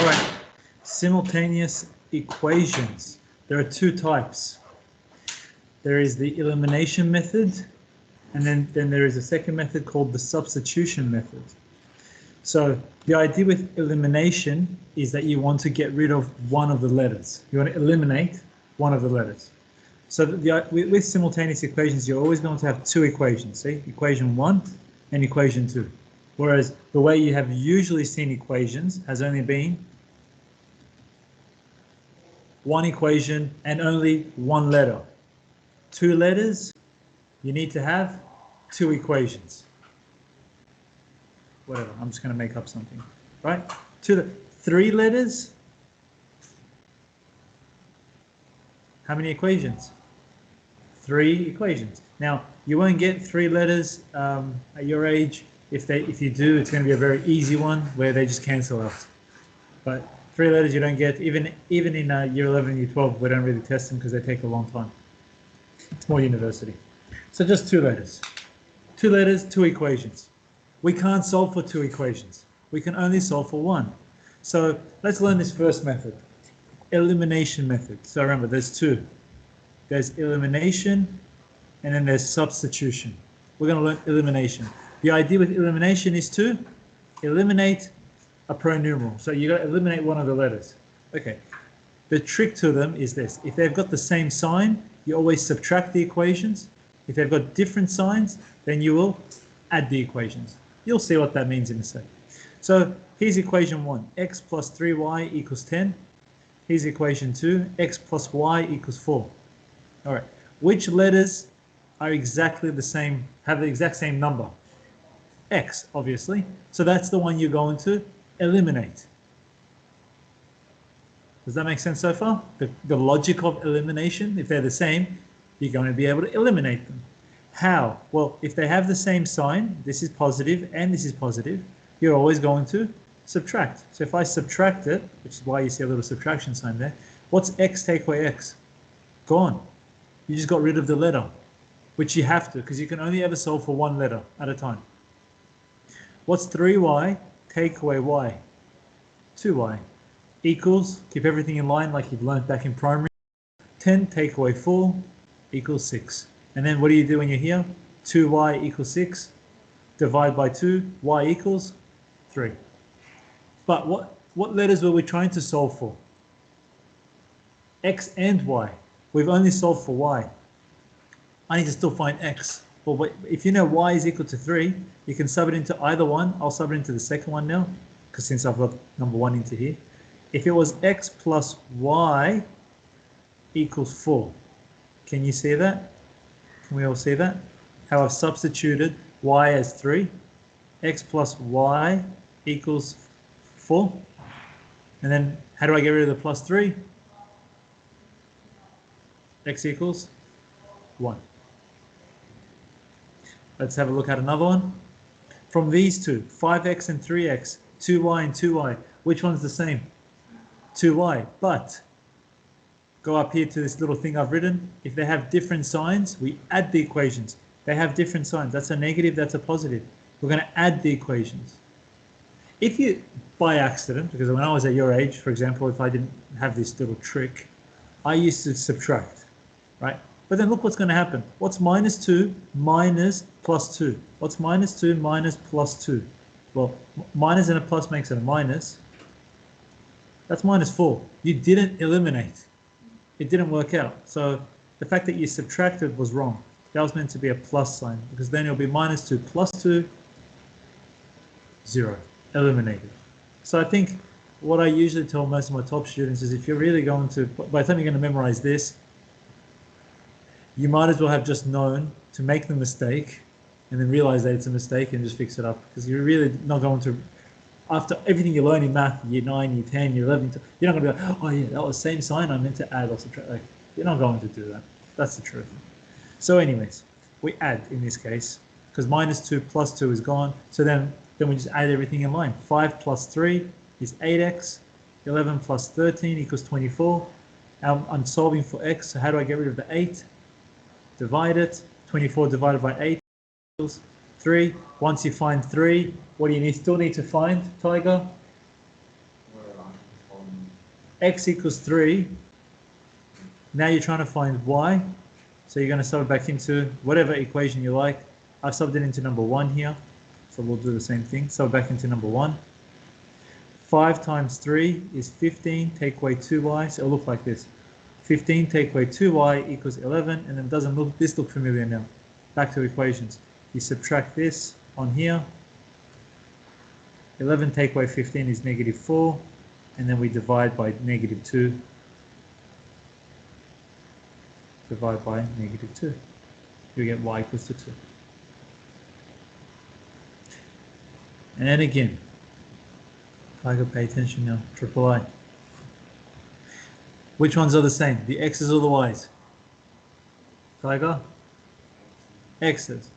All right, simultaneous equations. There are two types. There is the elimination method, and then there is a second method called the substitution method. So the idea with elimination is that you want to get rid of one of the letters. You want to eliminate one of the letters. So with simultaneous equations, you're always going to have two equations, see? Equation 1 and equation 2. Whereas the way you have usually seen equations has only been one equation and only one letter. Two letters, you need to have two equations. Whatever, I'm just going to make up something, right? Three letters, how many equations? Three equations. Now, you won't get three letters at your age. If you do, it's going to be a very easy one where they just cancel out. But three letters you don't get, even in year 11 and year 12, we don't really test them because they take a long time. It's more university. So just two letters. Two letters, two equations. We can't solve for two equations. We can only solve for one. So let's learn this first method, elimination method. So remember, there's two. There's elimination and then there's substitution. We're going to learn elimination. The idea with elimination is to eliminate a pronumeral. So you got to eliminate one of the letters. Okay. The trick to them is this. If they've got the same sign, you always subtract the equations. If they've got different signs, then you will add the equations. You'll see what that means in a sec. So here's equation 1, x plus 3y equals 10. Here's equation 2, x plus y equals 4. All right, which letters are exactly the same, have the exact same number? X, obviously. So that's the one you're going to eliminate. Does that make sense so far? The logic of elimination, if they're the same, you're going to be able to eliminate them. How? Well, if they have the same sign, this is positive and this is positive, you're always going to subtract. So if I subtract it, which is why you see a little subtraction sign there, what's x take away x? Gone. You just got rid of the letter, which you have to, because you can only ever solve for one letter at a time. What's 3y take away y? 2y. Equals, keep everything in line like you've learned back in primary. 10 take away 4 equals 6. And then what do you do when you're here? 2y equals 6. Divide by 2, y equals 3. But what letters were we trying to solve for? X and y. We've only solved for y. I need to still find x. Well, if you know y is equal to 3, you can sub it into either one. I'll sub it into the second one now, because since I've got number 1 into here. If it was x plus y equals 4, can you see that? Can we all see that? How I've substituted y as 3, x plus y equals 4. And then how do I get rid of the plus 3? X equals 1. Let's have a look at another one. From these two, 5x and 3x, 2y and 2y, which one's the same? 2y, but go up here to this little thing I've written. If they have different signs, we add the equations. They have different signs. That's a negative, that's a positive. We're going to add the equations. If you, by accident, because when I was at your age, for example, if I didn't have this little trick, I used to subtract, right? But then look what's going to happen. What's minus 2 minus plus 2? What's minus 2 minus plus 2? Well, minus and a plus makes it a minus. That's minus 4. You didn't eliminate. It didn't work out. So the fact that you subtracted was wrong. That was meant to be a plus sign, because then it'll be minus 2 plus 2, 0. Eliminated. So I think what I usually tell most of my top students is if you're really going to, by the time you're going to memorize this, you might as well have just known to make the mistake and then realize that it's a mistake and just fix it up, because you're really not going to, after everything you learn in math, year 9, year 10, year 11, you're not going to be like, oh yeah, that was the same sign I meant to add or subtract. Like, you're not going to do that. That's the truth. So anyways, we add in this case, because minus 2 plus 2 is gone. So then we just add everything in line. 5 plus 3 is 8x. 11 plus 13 equals 24. I'm solving for x, so how do I get rid of the 8? Divide it. 24 divided by 8 equals 3. Once you find 3, what do you still need to find, Tiger? x equals 3. Now you're trying to find y. So you're going to sub it back into whatever equation you like. I've subbed it into number 1 here. So we'll do the same thing. Sub it back into number 1. 5 times 3 is 15. Take away 2y. So it'll look like this. 15 take away 2y equals 11. And then doesn't look, this look familiar now. Back to equations. You subtract this on here. 11 take away 15 is negative 4. And then we divide by negative 2. Divide by negative 2. You get y equals to 2. And again, Tiger, pay attention now. Triple I. Which ones are the same? The x's or the y's? Tiger? X's.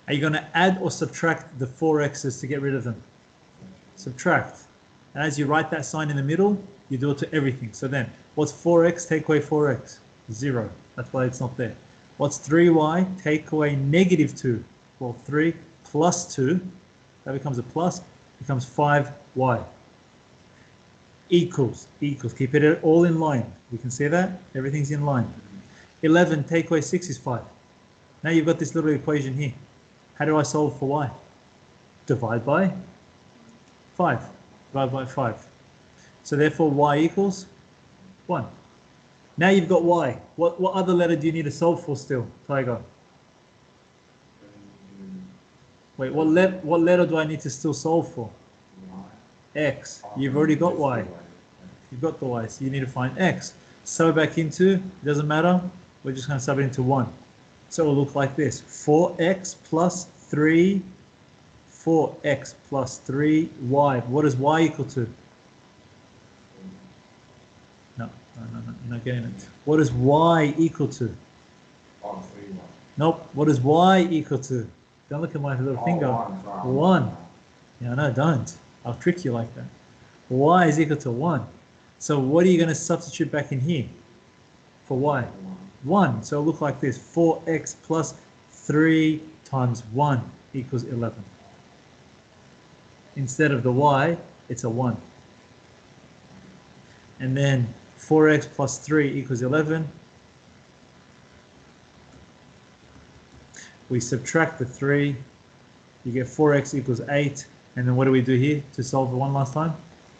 Are you going to add or subtract the 4x's to get rid of them? Subtract. And as you write that sign in the middle, you do it to everything. So then, what's 4x? Take away 4x. 0. That's why it's not there. What's 3y? Take away negative 2. Well, 3 plus 2, that becomes a plus, becomes 5y. Equals. Keep it all in line. You can see that? Everything's in line. 11 take away 6 is 5. Now you've got this little equation here. How do I solve for y? Divide by 5. Divide by 5. So therefore y equals 1. Now you've got y. What other letter do you need to solve for still, Tiger? Wait, what letter do I need to still solve for? X. You've already got y. You've got the y, so you need to find x. Sub it back into, it doesn't matter, we're just going to sub it into 1. So it will look like this. 4x plus 3, 4x plus 3y. What is y equal to? No, you're not getting it. What is y equal to? Oh, 3y. Nope. What is y equal to? Don't look at my little finger. 1. Yeah, no, don't. I'll trick you like that. Y is equal to 1. So what are you going to substitute back in here for y? 1. So it'll look like this. 4x plus 3 times 1 equals 11. Instead of the y, it's a 1. And then 4x plus 3 equals 11. We subtract the 3. You get 4x equals 8. And then what do we do here to solve the one last time?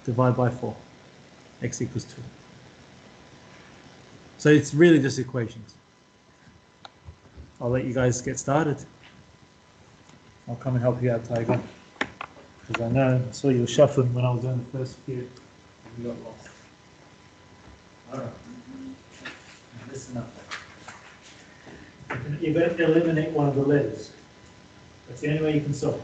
Divide by 4. X equals 2. So it's really just equations. I'll let you guys get started. I'll come and help you out, Tiger. Because I saw you were shuffling when I was doing the first period. You got lost. Alright. Now listen up. You're going to eliminate one of the letters. That's the only way you can solve.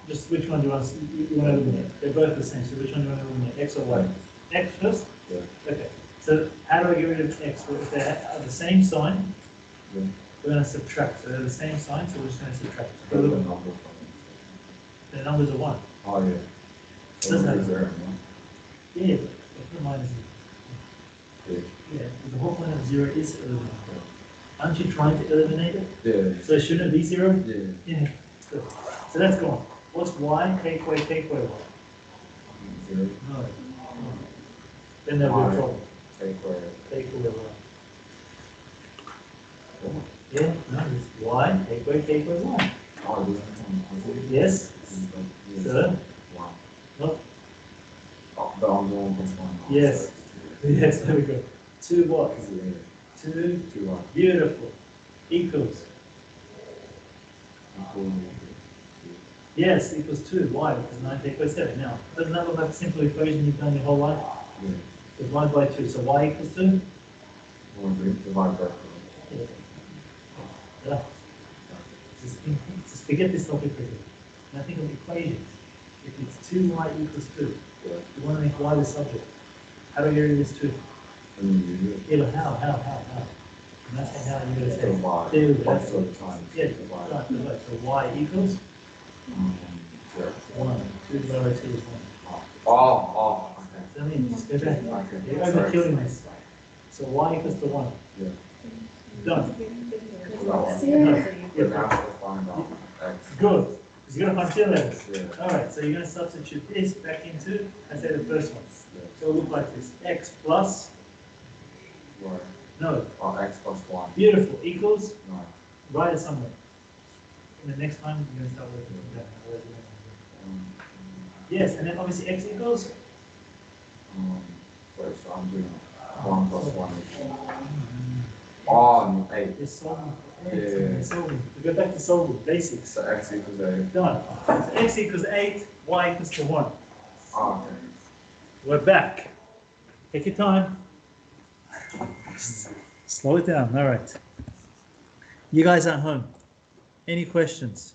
Just which one do you want to eliminate? They're both the same, so which one do you want to eliminate? X or Y? X first? Yeah. Okay. So how do I get rid of X? Well, if they are the same sign, we're going to subtract. So they're the same sign, so we're just going to subtract. The numbers are 1. Oh, yeah. Doesn't have 0. Yeah, but put a minus here. Yeah, the whole point of 0 is eliminated. Aren't you trying to eliminate it? Yeah. So shouldn't it be 0? Yeah. Yeah. Good. So that's gone. What's y? Take away y. 0. No. Then there'll be a problem. Take away y. Yeah, no, it's y. Take away y. Oh, this one. Yes. So? 1. No. Oh, but I'm going plus 1. Yes. Yes, there we go. 2 what? 2. 2y. Beautiful. Equals. Yes, equals 2. Why? Because 9 take away 7. Now, doesn't that look like a simple equation you've done your whole life? Yeah. Divide by 2. So y equals 2? Divide by 4. Yeah. Yeah. Just forget this topic quickly. Now think of equations. If it's 2y equals 2, you want to make y the subject. How do I get rid of this 2? Yeah, but how? And that's how you're going to say divide. There we go. Yeah, divide. right. So y equals 1. 2 divided by 2 is 1. Oh, okay. So I mean, just go back. Okay. You're overkilling this. So y equals to 1. Yeah. Done. Now No. we'll find out X. Good. Because you're going to find two letters. Yeah. All right, so you're going to substitute this back into, let's say, the first one. Yeah. So it'll look like this. X plus, Right. no, Oh, x plus 1. beautiful, equals, No. write it somewhere. And the next time, you're going to start working with that. Um, Yes, and then obviously x equals, wait, so I'm doing 1 plus 1 is. Oh, 8. it's solving. Yeah. It's solving. We go back to solving, basics. So x equals 8. Done. So x equals 8, y equals to 1. Oh, okay. We're back. Take your time. Slow it down. All right. You guys at home, any questions?